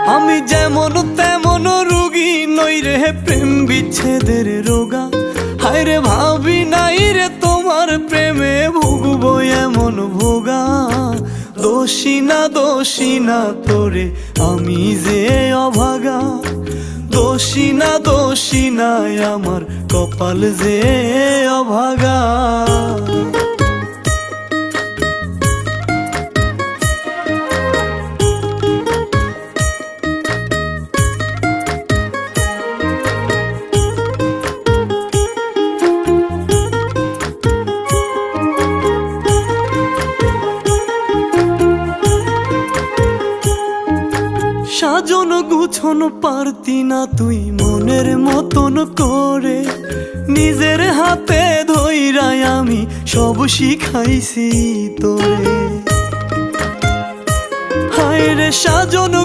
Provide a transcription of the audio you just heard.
আমি যেমন তেমন রোগী নই রে প্রেম বিচ্ছেদের রোগা। হায় রে ভাবি নাই রে তোমার প্রেমে ভুগবো এমন ভোগা। দোষী না তোরে আমি যে অভাগা। দোষী না আমার কপাল যে অভাগা। সাজন গুছন পারতি না তুই মনের মতন করে। নিজের হাতে ধইরাই আমি সব শিখাইছি তোরে। হায় রে সাজন